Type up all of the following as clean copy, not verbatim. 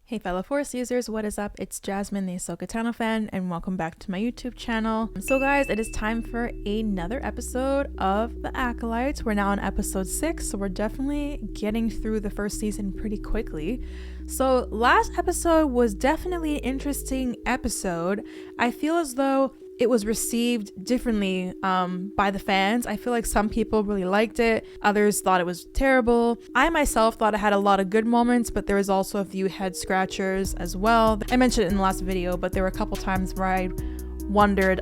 Hey fellow Force users, what is up? It's Jasmine, the Ahsoka Tano fan, and welcome back to my YouTube channel. So guys, it is time for another episode of The Acolyte. We're now on episode 6, so we're definitely getting through the first season pretty quickly. So last episode was definitely an interesting episode. I feel as though it was received differently by the fans. I feel like some people really liked it, others thought it was terrible. I myself thought it had a lot of good moments, but there was also a few head scratchers as well. I mentioned it in the last video, but there were a couple times where I wondered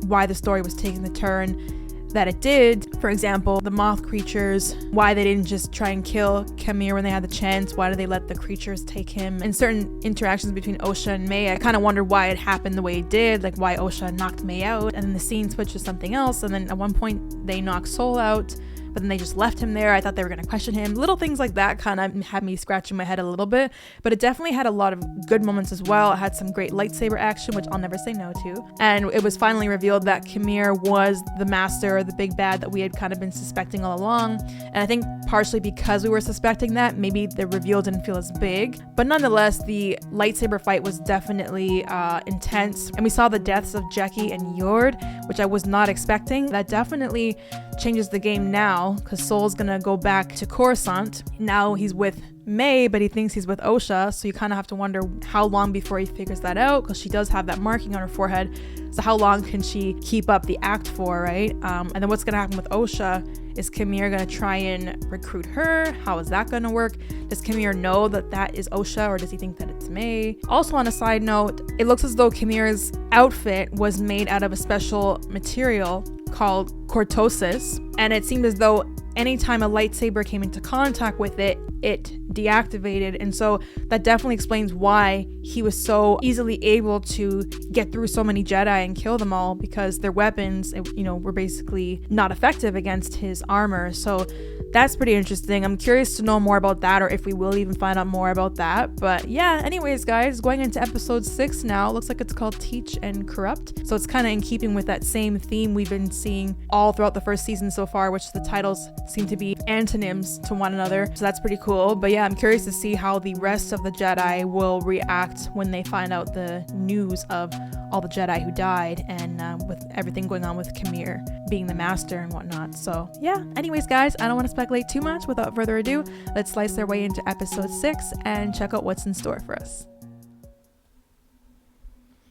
why the story was taking the turn that it did. For example, the moth creatures, why they didn't just try and kill Qimir when they had the chance. Why did they let the creatures take him? And certain interactions between Osha and Mae, I kind of wondered why it happened the way it did, like why Osha knocked Mae out, and then the scene switched to something else, and then at one point they knocked Soul out, but then they just left him there. I thought they were going to question him. Little things like that kind of had me scratching my head a little bit, but it definitely had a lot of good moments as well. It had some great lightsaber action, which I'll never say no to. And it was finally revealed that Qimir was the master, the big bad that we had kind of been suspecting all along. And I think partially because we were suspecting that, maybe the reveal didn't feel as big. But nonetheless, the lightsaber fight was definitely intense. And we saw the deaths of Jeki and Yord, which I was not expecting. That definitely changes the game now, because Soul's gonna go back to Coruscant. Now he's with Mae, but he thinks he's with Osha, so you kind of have to wonder how long before he figures that out, because she does have that marking on her forehead. So how long can she keep up the act for, right? And then what's gonna happen with Osha? Is Qimir gonna try and recruit her? How is that gonna work? Does Qimir know that that is Osha, or does he think that it's Mae? Also, on a side note, it looks as though Qimir's outfit was made out of a special material called cortosis, and it seemed as though anytime a lightsaber came into contact with it, it deactivated. And so that definitely explains why he was so easily able to get through so many Jedi and kill them all, because their weapons, were basically not effective against his armor. So that's pretty interesting. I'm curious to know more about that, or if we will even find out more about that. But yeah, anyways guys, going into episode 6 now. Looks like it's called Teach and Corrupt, so it's kind of in keeping with that same theme we've been seeing all throughout the first season so far, which the titles seem to be antonyms to one another, so that's pretty cool. But yeah, I'm curious to see how the rest of the Jedi will react when they find out the news of all the Jedi who died, and with everything going on with Qimir being the master and whatnot. So yeah, anyways guys, I don't want to speculate too much. Without further ado, let's slice our way into episode 6 and check out what's in store for us.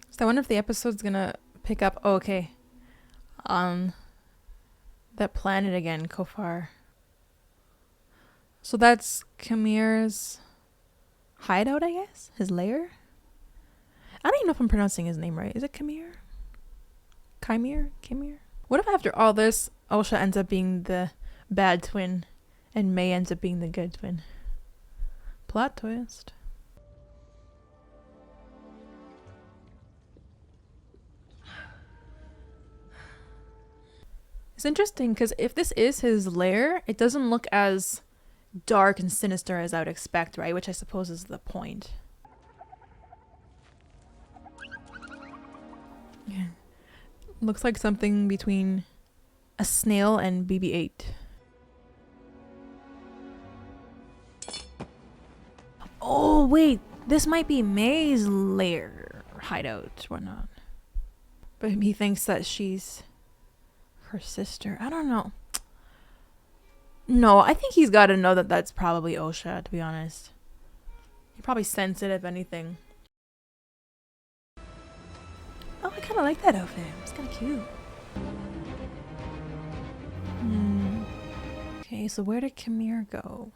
So I wonder if the episode's gonna pick up on that planet again, Kofar. So that's Qimir's hideout, I guess? His lair? I don't even know if I'm pronouncing his name right. Is it Qimir? Qimir? What if after all this, Osha ends up being the bad twin and Mae ends up being the good twin? Plot twist. It's interesting because if this is his lair, it doesn't look as dark and sinister as I would expect, right? Which I suppose is the point. Yeah. Looks like something between a snail and BB-8. Oh wait, this might be Mae's lair, hideout, whatnot. But he thinks that she's her sister. I don't know. No, I think he's got to know that that's probably Osha, to be honest. He probably sense it, if anything. Oh, I kind of like that outfit. It's kind of cute. Okay, so where did Qimir go?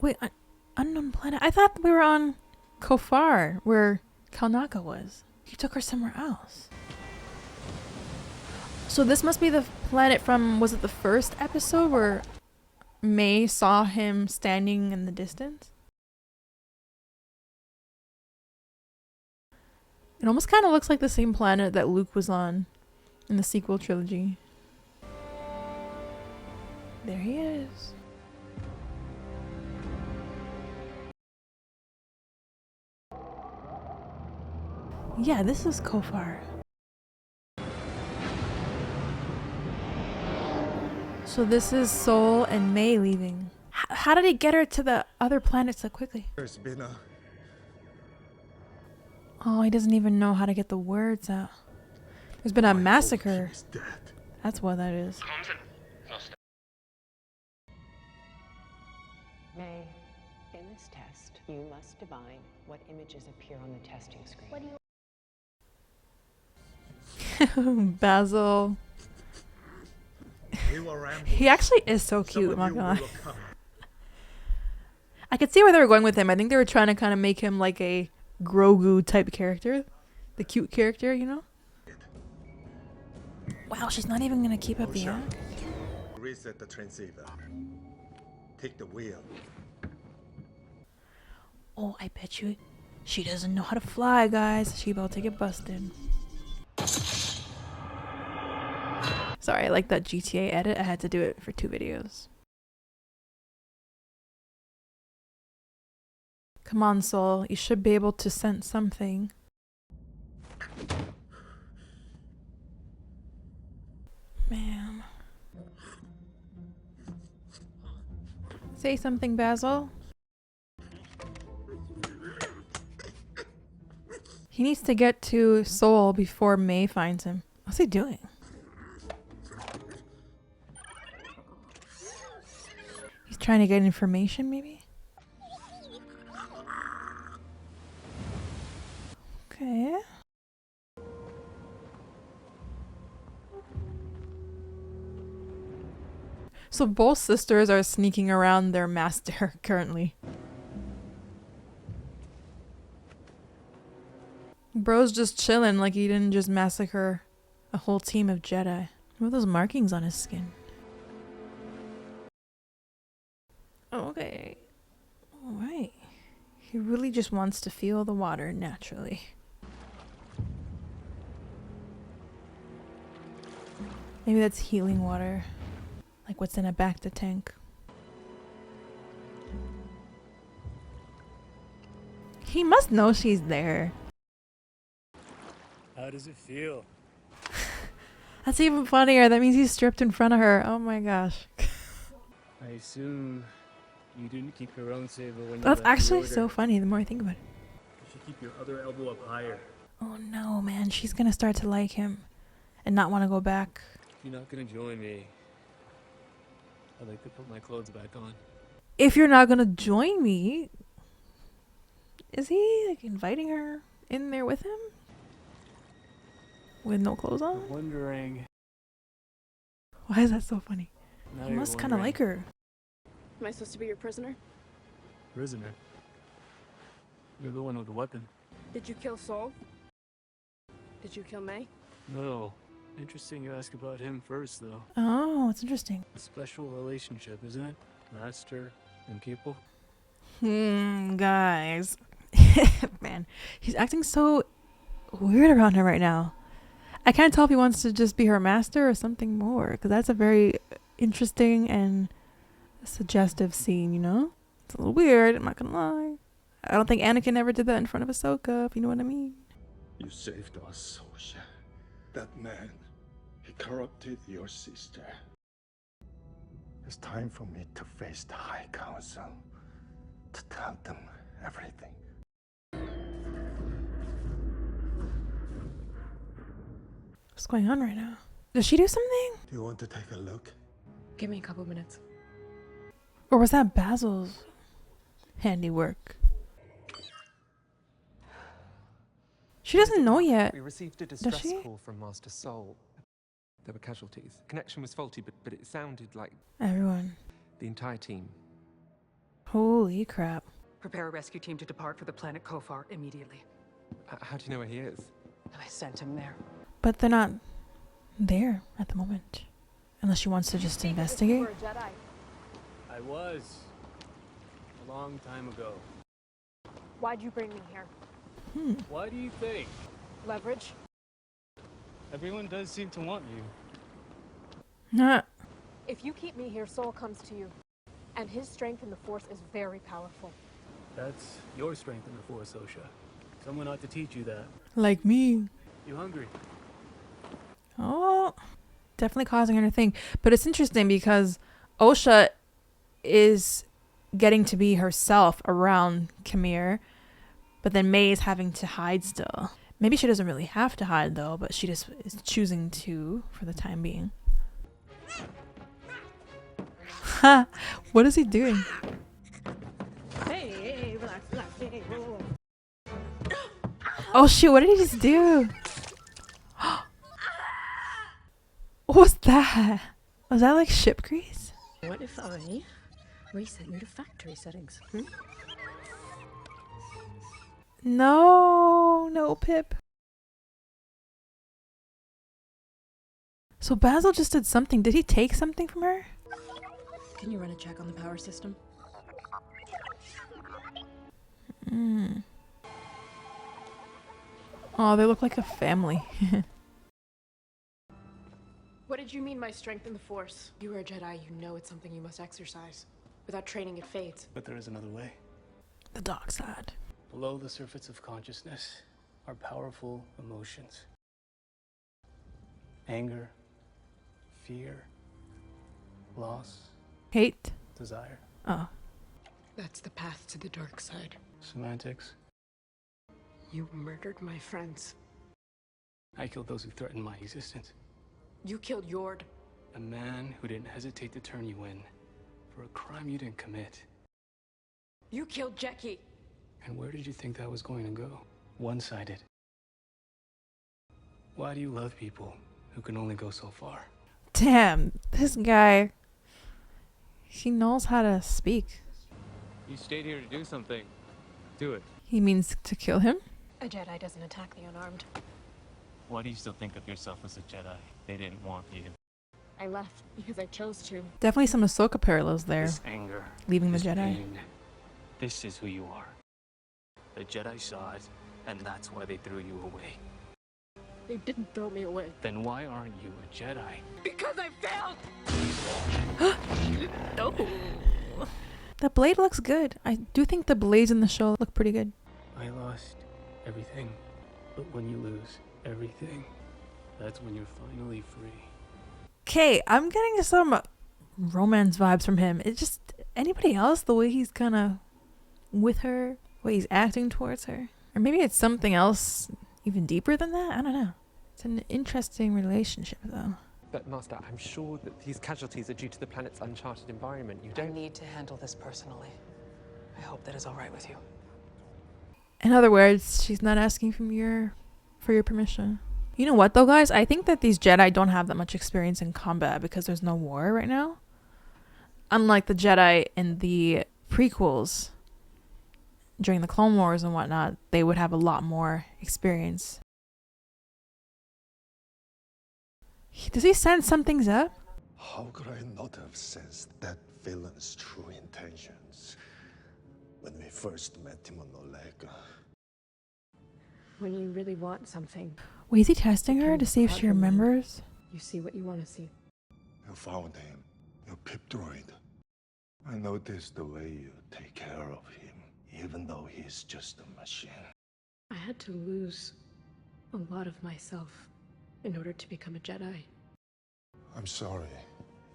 Wait, unknown planet? I thought we were on Kofar, where Kalnaka was. He took her somewhere else. So this must be the planet from, was it the first episode where Mae saw him standing in the distance? It almost kind of looks like the same planet that Luke was on in the sequel trilogy. There he is. Yeah, this is So this is Soul and Mae leaving. How did he get her to the other planet so quickly? There's been a... Oh, he doesn't even know how to get the words out. There's been a massacre. He's dead. That's what that is. Mae, in this test, you must divine what images appear on the testing screen. Basil. He actually is so cute, I'm not gonna lie. I could see where they were going with him. I think they were trying to kind of make him like a Grogu type character. The cute character, you know? Wow, she's not even gonna keep up the act. Reset the transceiver. Take the wheel. Oh, I bet you she doesn't know how to fly, guys. She about to get busted. Sorry, I like that GTA edit. I had to do it for 2 videos. Come on, Soul. You should be able to sense something. Man. Say something, Basil. He needs to get to Soul before Mae finds him. What's he doing? He's trying to get information, maybe? Okay. So both sisters are sneaking around their master currently. Bro's just chilling like he didn't just massacre a whole team of Jedi. What are those markings on his skin? Okay. Alright. He really just wants to feel the water naturally. Maybe that's healing water. Like what's in a Bacta tank. He must know she's there. How does it feel? That's even funnier. That means he's stripped in front of her. Oh my gosh. I assume you didn't keep your own saber when you That's left actually the so order. funny the more I think about it. You should keep your other elbow up higher. Oh no, man. She's gonna start to like him and not want to go back. You're not gonna join me. I'd like to put my clothes back on. If you're not gonna join me, is he like inviting her in there with him? With no clothes on? I'm wondering. Why is that so funny? Now He you're must kind of wondering. like her. Am I supposed to be your prisoner? Prisoner. You're the one with the weapon. Did you kill Saul? Did you kill Mae? No. Interesting you ask about him first, though. Oh, it's interesting. A special relationship, isn't it? Master and pupil. Guys. Man, he's acting so weird around her right now. I can't tell if he wants to just be her master or something more, because that's a very interesting and suggestive scene, you know? It's a little weird, I'm not gonna lie. I don't think Anakin ever did that in front of Ahsoka, if you know what I mean. You saved us, Osha. That man, he corrupted your sister. It's time for me to face the High Council, to tell them everything. What's going on right now? Does she do something? Do you want to take a look? Give me a couple minutes. Or was that Basil's handiwork? She doesn't know yet. We received a distress she? call from Master Soul. There were casualties. Connection was faulty, but it sounded like Everyone. the entire team. Holy crap. Prepare a rescue team to depart for the planet Kofar immediately. How do you know where he is? I sent him there. But they're not there at the moment. Unless she wants to just investigate. You're a Jedi. I was. A long time ago. Why'd you bring me here? Why do you think? Leverage? Everyone does seem to want you. Nah. If you keep me here, Saul comes to you. And his strength in the Force is very powerful. That's your strength in the Force, Osha. Someone ought to teach you that. Like me. You hungry? Oh. definitely causing her to think. But it's interesting because Osha is getting to be herself around Qimir, but then Mae is having to hide still. Maybe she doesn't really have to hide though, but she just is choosing to for the time being. Ha! What is he doing? Hey, relax, relax. Hey, whoa, whoa. Oh shoot, what did he just do? What was that? Was that like ship grease? What if I reset you to factory settings? No, Pip. So Basil just did something. Did he take something from her? Can you run a check on the power system? Oh, they look like a family. What did you mean by strength in the Force? You are a Jedi, you know it's something you must exercise. Without training, it fades. But there is another way. The dark side. Below the surface of consciousness are powerful emotions. Anger, fear, loss, Hate. desire. Oh. That's the path to the dark side. Semantics. You murdered my friends. I killed those who threatened my existence. You killed Yord. A man who didn't hesitate to turn you in for a crime you didn't commit. You killed Jackie. And where did you think that was going to go? One-sided. Why do you love people who can only go so far? Damn, this guy. He knows how to speak. You stayed here to do something. Do it. He means to kill him? A Jedi doesn't attack the unarmed. Why do you still think of yourself as a Jedi? They didn't want you. I left because I chose to. Definitely some Ahsoka parallels there. This anger, Leaving the this Jedi. pain, this is who you are. The Jedi saw it, and that's why they threw you away. They didn't throw me away. Then why aren't you a Jedi? Because I failed! Oh. The blade looks good. I do think the blades in the show look pretty good. I lost everything. But when you lose everything, that's when you're finally free. Okay, I'm getting some romance vibes from him. It's just anybody else, the way he's kind of with her, the way he's acting towards her. Or maybe it's something else even deeper than that. I don't know. It's an interesting relationship though. But Master, I'm sure that these casualties are due to the planet's uncharted environment. You I don't... need to handle this personally. I hope that is all right with you. In other words, she's not asking for your permission. You know what though, guys? I think that these Jedi don't have that much experience in combat because there's no war right now. Unlike the Jedi in the prequels, during the Clone Wars and whatnot, they would have a lot more experience. Does he sense something's up? How could I not have sensed that villain's true intentions when we first met him on Olega? When you really want something, Wait, is he testing her to see if she remembers? you see what you want to see. You found him, your pip droid. I noticed the way you take care of him, even though he's just a machine. I had to lose a lot of myself in order to become a Jedi. I'm sorry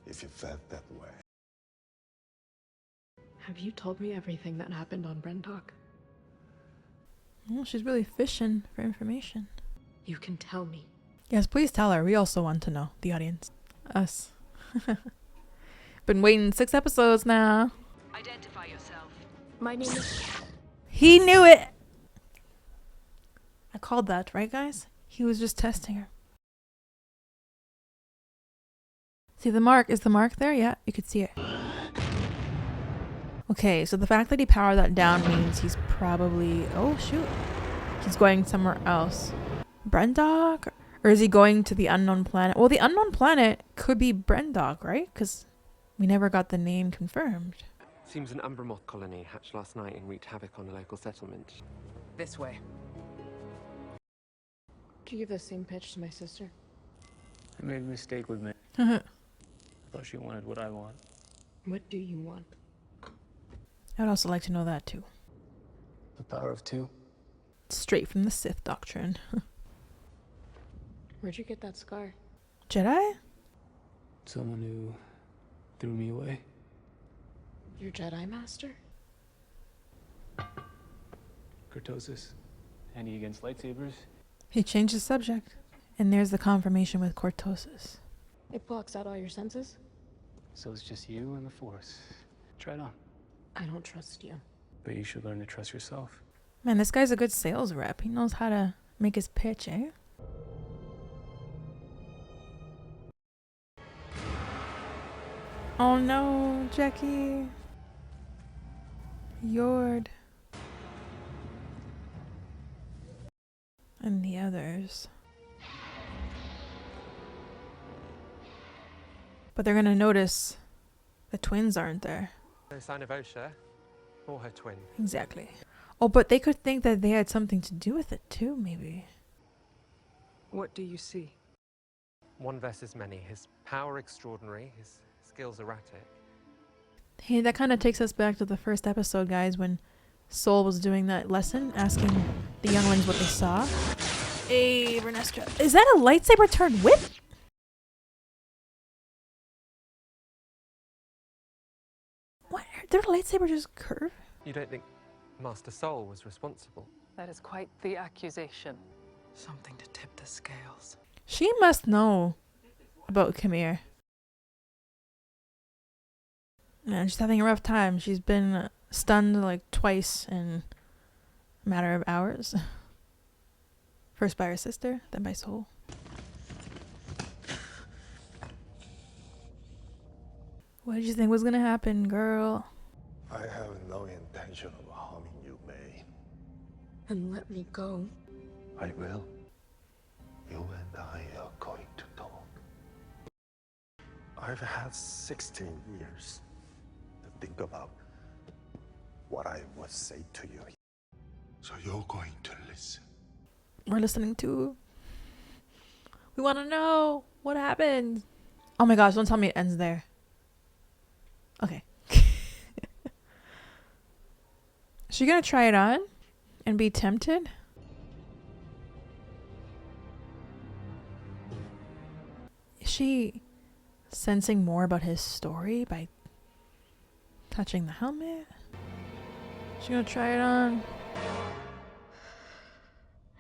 if you felt that way. Have you told me everything that happened on Brentalk? Oh, she's really fishing for information. You can tell me. Yes, please tell her. We also want to know. The audience. Us. Been waiting 6 episodes now. Identify yourself. My name is... He knew it! I called that, right guys? He was just testing her. See the mark? Is the mark there? Yeah, you could see it. Okay, so the fact that he powered that down means he's probably... Oh, shoot. He's going somewhere else. Brendok? Or is he going to the unknown planet? Well, the unknown planet could be Brendok, right? Because we never got the name confirmed. Seems an Umbra moth colony hatched last night and wreaked havoc on a local settlement. This way. Could you give the same pitch to my sister? I made a mistake with me. I I thought she wanted what I want. What do you want? would also like to know that too. The power of 2. Straight from the Sith doctrine. Where'd you get that scar? Jedi? Someone who threw me away. Your Jedi Master? Cortosis. Handy against lightsabers. He changed the subject. And there's the confirmation with cortosis. It blocks out all your senses? So it's just you and the Force. Try it on. I don't trust you. But you should learn to trust yourself. Man, this guy's a good sales rep. He knows how to make his pitch, eh? Oh no, Jackie. Yord. And the others. But they're gonna notice the twins aren't there. No sign of Osha or her twin. Exactly. Oh, but they could think that they had something to do with it too, maybe. What do you see? One versus many. His power extraordinary, his skills erratic. Hey, that kind of takes us back to the first episode, guys, when Soul was doing that lesson, asking the younglings what they saw. Hey, Vernestra. Is that a lightsaber turned whip? What? Did a lightsaber just curve? You don't think Master Soul was responsible? That is quite the accusation. Something to tip the scales. She must know about Qimir. Man, she's having a rough time. She's been stunned like twice in a matter of hours. First by her sister, then by Soul. What did you think was gonna happen, girl? I have no intention of harming you, Mae. And let me go. I will. You and I are going to talk. I've had 16 years to think about what I would say to you. So you're going to listen. We're listening to. We want to know what happened. Oh my gosh, don't tell me it ends there. Okay. Is she gonna try it on and be tempted? Is she sensing more about his story by touching the helmet? Is she gonna try it on?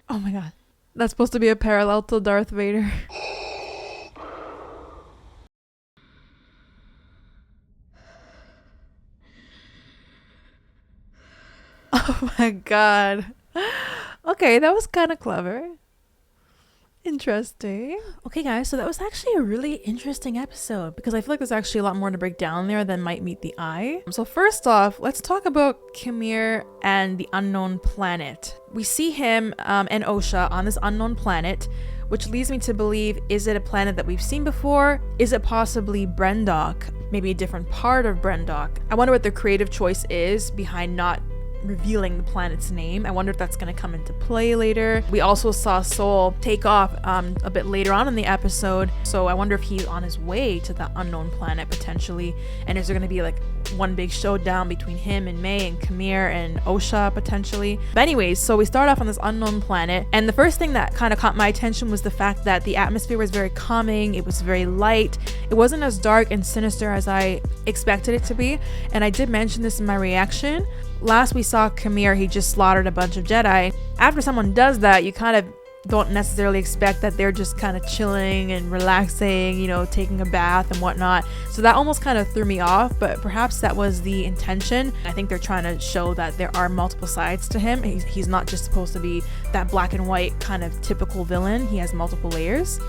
Oh my god. That's supposed to be a parallel to Darth Vader. Oh my god. Okay, that was kind of clever. Interesting. Okay guys, so that was actually a really interesting episode because I feel like there's actually a lot more to break down there than might meet the eye. So first off, let's talk about Qimir and the unknown planet. We see him and Osha on this unknown planet, which leads me to believe, is it a planet that we've seen before? Is it possibly Brendok? Maybe a different part of Brendok? I wonder what their creative choice is behind not revealing the planet's name. I wonder if that's going to come into play later. We also saw Soul take off a bit later on in the episode, so I wonder if he's on his way to the unknown planet potentially, and is there going to be like one big showdown between him and Mae and Qimir and Osha potentially. But anyways, so we start off on this unknown planet, and the first thing that kind of caught my attention was the fact that the atmosphere was very calming. It was very light. It wasn't as dark and sinister as I expected it to be, and I did mention this in my reaction. Last we saw Qimir, he just slaughtered a bunch of Jedi. After someone does that, you kind of don't necessarily expect that they're just kind of chilling and relaxing, you know, taking a bath and whatnot. So that almost kind of threw me off, but perhaps that was the intention. I think they're trying to show that there are multiple sides to him. He's not just supposed to be that black and white kind of typical villain. He has multiple layers.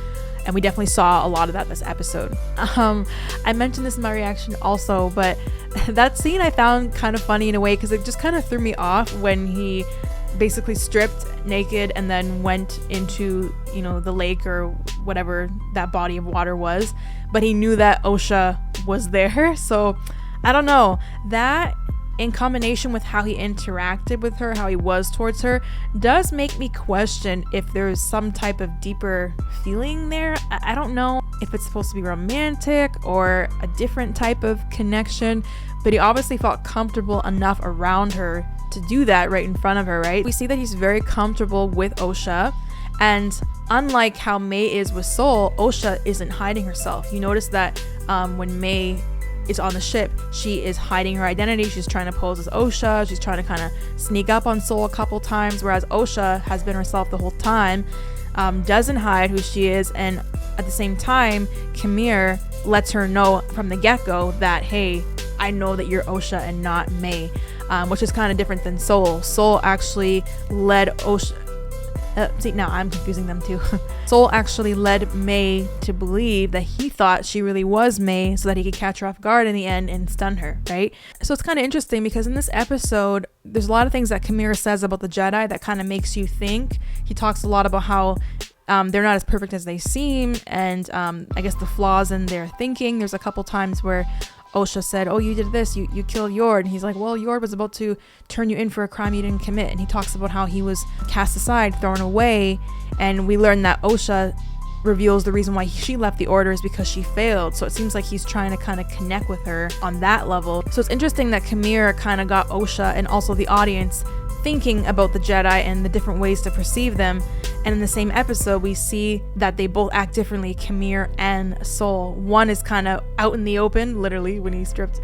And we definitely saw a lot of that this episode. I mentioned this in my reaction also, but that scene I found kind of funny in a way because it just kind of threw me off when he basically stripped naked and then went into, you know, the lake or whatever that body of water was. But he knew that Osha was there. So I don't know. That in combination with how he interacted with her, how he was towards her, does make me question if there's some type of deeper feeling there. I don't know if it's supposed to be romantic or a different type of connection, but he obviously felt comfortable enough around her to do that right in front of her, right? We see that he's very comfortable with Osha, And unlike how Mae is with Soul, Osha isn't hiding herself. You notice that when Mae is on the ship, she is hiding her identity. She's trying to pose as Osha. She's trying to kind of sneak up on Soul a couple times, whereas Osha has been herself the whole time, doesn't hide who she is, and at the same time, Qimir lets her know from the get-go that, hey, I know that you're Osha and not Mae, which is kind of different than Soul. Soul actually led Osha. See, now I'm confusing them too. Soul actually led Mae to believe that he thought she really was Mae so that he could catch her off guard in the end and stun her, right? So it's kind of interesting because in this episode, there's a lot of things that Qimir says about the Jedi that kind of makes you think. He talks a lot about how they're not as perfect as they seem, and I guess the flaws in their thinking. There's a couple times where Osha said, oh, you did this, you killed Yord. And he's like, well, Yord was about to turn you in for a crime you didn't commit. And he talks about how he was cast aside, thrown away. And we learn that Osha reveals the reason why she left the order is because she failed. So it seems like he's trying to kind of connect with her on that level. So it's interesting that Qimir kind of got Osha and also the audience thinking about the Jedi and the different ways to perceive them. And in the same episode, we see that they both act differently, Qimir and Soul. One is kind of out in the open, literally, when he stripped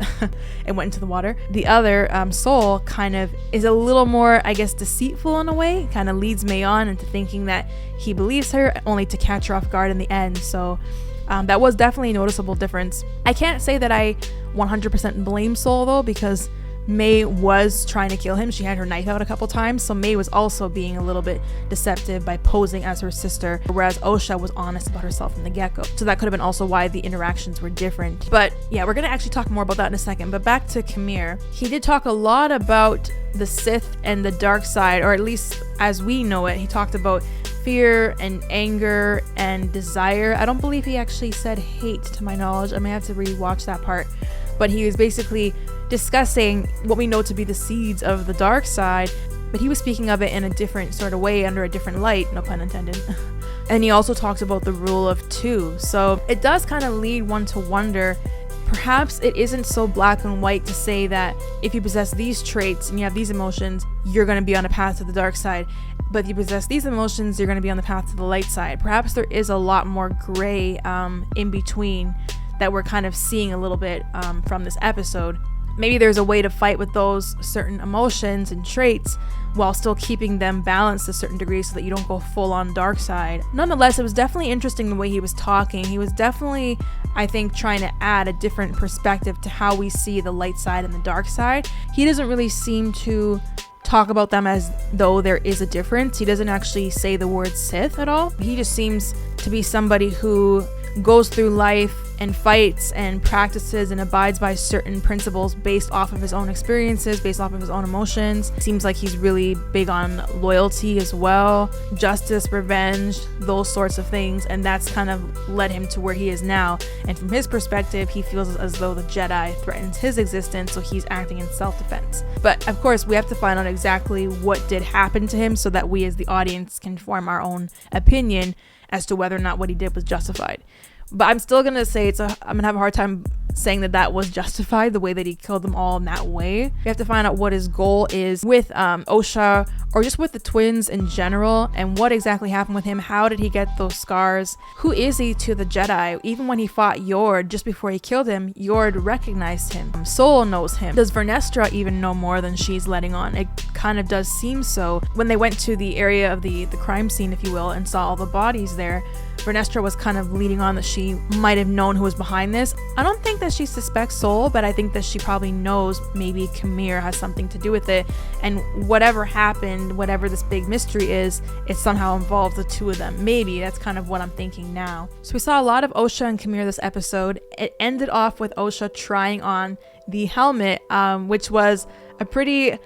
and went into the water. The other, Soul, kind of is a little more, I guess, deceitful in a way, kind of leads Mae on into thinking that he believes her, only to catch her off guard in the end. So that was definitely a noticeable difference. I can't say that I 100% blame Soul, though, because Mae was trying to kill him. She had her knife out a couple times, so Mae was also being a little bit deceptive by posing as her sister, whereas Osha was honest about herself from the get-go. So that could have been also why the interactions were different. But yeah, we're gonna actually talk more about that in a second. But back to Qimir. He did talk a lot about the Sith and the dark side, or at least as we know it. He talked about fear and anger and desire. I don't believe he actually said hate, to my knowledge. I may have to rewatch that part. But he was basically discussing what we know to be the seeds of the dark side, but he was speaking of it in a different sort of way, under a different light, no pun intended. And he also talked about the rule of two. So it does kind of lead one to wonder, perhaps it isn't so black and white to say that if you possess these traits and you have these emotions, you're going to be on a path to the dark side. But if you possess these emotions, you're going to be on the path to the light side. Perhaps there is a lot more gray in between that we're kind of seeing a little bit from this episode. Maybe there's a way to fight with those certain emotions and traits while still keeping them balanced to a certain degree so that you don't go full on dark side. Nonetheless, it was definitely interesting the way he was talking. He was definitely, I think, trying to add a different perspective to how we see the light side and the dark side. He doesn't really seem to talk about them as though there is a difference. He doesn't actually say the word Sith at all. He just seems to be somebody who goes through life and fights and practices and abides by certain principles based off of his own experiences, based off of his own emotions. Seems like he's really big on loyalty as well, justice, revenge, those sorts of things, and that's kind of led him to where he is now. And from his perspective, he feels as though the Jedi threatens his existence, so he's acting in self-defense. But of course, we have to find out exactly what did happen to him so that we as the audience can form our own opinion as to whether or not what he did was justified. But I'm still gonna say I'm gonna have a hard time saying that was justified, the way that he killed them all in that way. We have to find out what his goal is with Osha, or just with the twins in general, and what exactly happened with him. How did he get those scars? Who is he to the Jedi? Even when he fought Yord, just before he killed him, Yord recognized him. Soul knows him. Does Vernestra even know more than she's letting on? It kind of does seem so. When they went to the area of the crime scene, if you will, and saw all the bodies there, Vernestra was kind of leading on that she might have known who was behind this. I don't think that she suspects Soul, but I think that she probably knows maybe Qimir has something to do with it, and whatever happened, whatever this big mystery is, it somehow involves the two of them. Maybe that's kind of what I'm thinking now. So we saw a lot of Osha and Qimir this episode. It ended off with Osha trying on the helmet, which was a pretty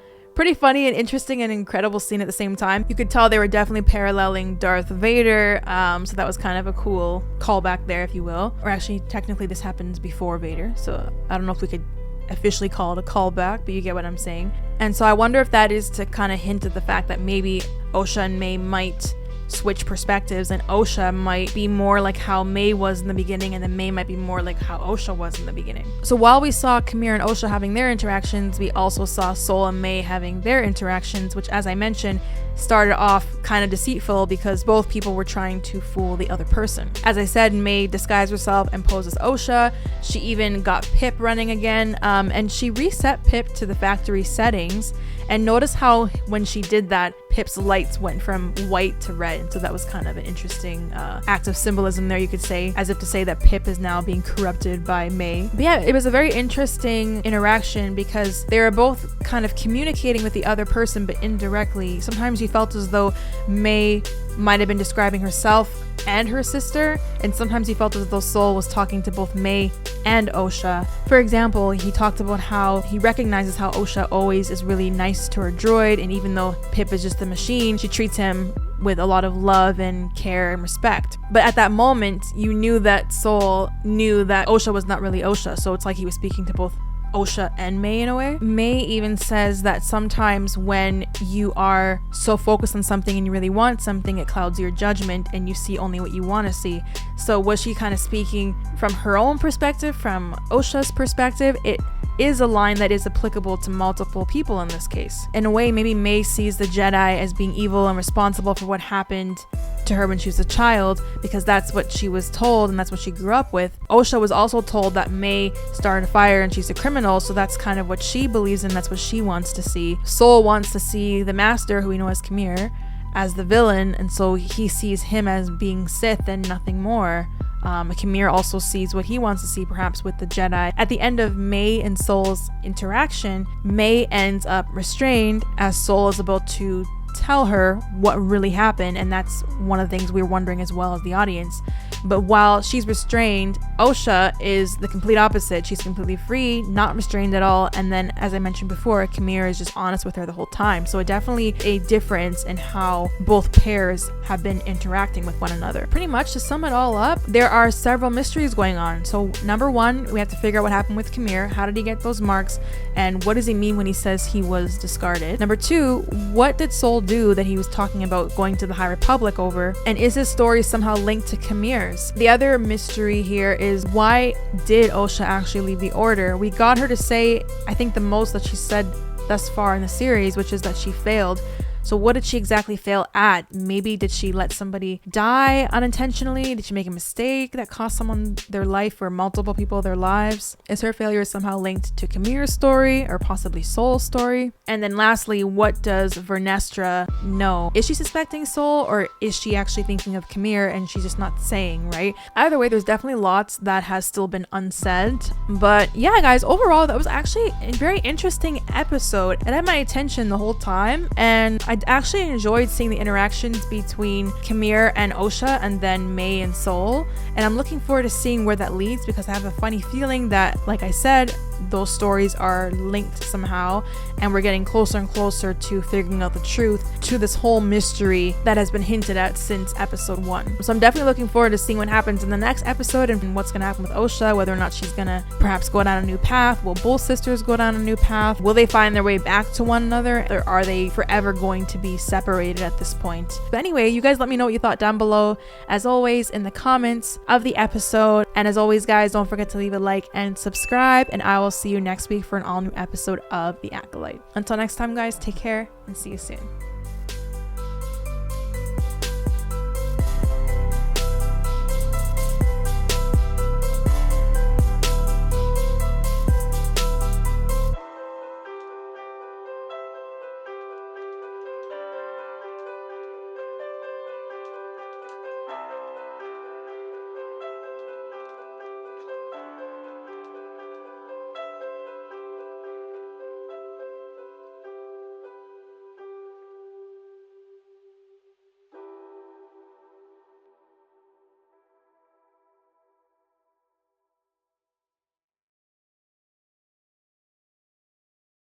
funny and interesting and incredible scene at the same time. You could tell they were definitely paralleling Darth Vader, so that was kind of a cool callback there, if you will. Or actually, technically this happens before Vader, so I don't know if we could officially call it a callback, but you get what I'm saying. And so I wonder if that is to kind of hint at the fact that maybe Osha and Mae might switch perspectives, and Osha might be more like how Mae was in the beginning, and then Mae might be more like how Osha was in the beginning. So while we saw Qimir and Osha having their interactions, we also saw Sol and Mae having their interactions, which, as I mentioned, started off kind of deceitful because both people were trying to fool the other person. As I said, Mae disguised herself and posed as Osha. She even got Pip running again, and she reset Pip to the factory settings. And notice how when she did that, Pip's lights went from white to red. So that was kind of an interesting act of symbolism there, you could say, as if to say that Pip is now being corrupted by Mae. But yeah, it was a very interesting interaction because they were both kind of communicating with the other person, but indirectly. Sometimes you felt as though Mae might have been describing herself and her sister, and sometimes he felt as though Sol was talking to both Mae and Osha. For example, he talked about how he recognizes how Osha always is really nice to her droid, and even though Pip is just a machine, she treats him with a lot of love and care and respect. But at that moment, you knew that Sol knew that Osha was not really Osha, so it's like he was speaking to both Osha and Mae in a way. Mae even says that sometimes when you are so focused on something and you really want something, it clouds your judgment and you see only what you want to see. So was she kind of speaking from her own perspective, from Osha's perspective? It is a line that is applicable to multiple people in this case. In a way, maybe Mae sees the Jedi as being evil and responsible for what happened to her when she was a child, because that's what she was told and that's what she grew up with. Osha was also told that Mae started a fire and she's a criminal, so that's kind of what she believes in, that's what she wants to see. Sol wants to see the master, who we know as Qimir, as the villain, and so he sees him as being Sith and nothing more. Qimir also sees what he wants to see, perhaps with the Jedi. At the end of Mae and Sol's interaction, Mae ends up restrained as Sol is about to tell her what really happened, and that's one of the things we were wondering as well as the audience. But while she's restrained, Osha is the complete opposite. She's completely free, not restrained at all, and then, as I mentioned before, Qimir is just honest with her the whole time. So definitely a difference in how both pairs have been interacting with one another. Pretty much to sum it all up, there are several mysteries going on. So number one, we have to figure out what happened with Qimir. How did he get those marks, and what does he mean when he says he was discarded? Number two, what did Sol do that he was talking about going to the High Republic over, and is his story somehow linked to Qimir's? The other mystery here is, why did Osha actually leave the Order? We got her to say, I think, the most that she said thus far in the series, which is that she failed. So what did she exactly fail at? Maybe did she let somebody die unintentionally? Did she make a mistake that cost someone their life or multiple people their lives? Is her failure somehow linked to Qimir's story or possibly Sol's story? And then lastly, what does Vernestra know? Is she suspecting Sol, or is she actually thinking of Qimir and she's just not saying, right? Either way, there's definitely lots that has still been unsaid. But yeah, guys, overall, that was actually a very interesting episode. It had my attention the whole time, and I actually enjoyed seeing the interactions between Qimir and Osha, and then Mae and Sol, and I'm looking forward to seeing where that leads, because I have a funny feeling that, like I said, those stories are linked somehow, and we're getting closer and closer to figuring out the truth to this whole mystery that has been hinted at since episode 1. So I'm definitely looking forward to seeing what happens in the next episode and what's going to happen with Osha, whether or not she's going to perhaps go down a new path. Will both sisters go down a new path? Will they find their way back to one another, or are they forever going to be separated at this point? But anyway, you guys let me know what you thought down below, as always, in the comments of the episode. And as always, guys, don't forget to leave a like and subscribe, and I will see you next week for an all new episode of The Acolyte. Until next time, guys, take care and see you soon.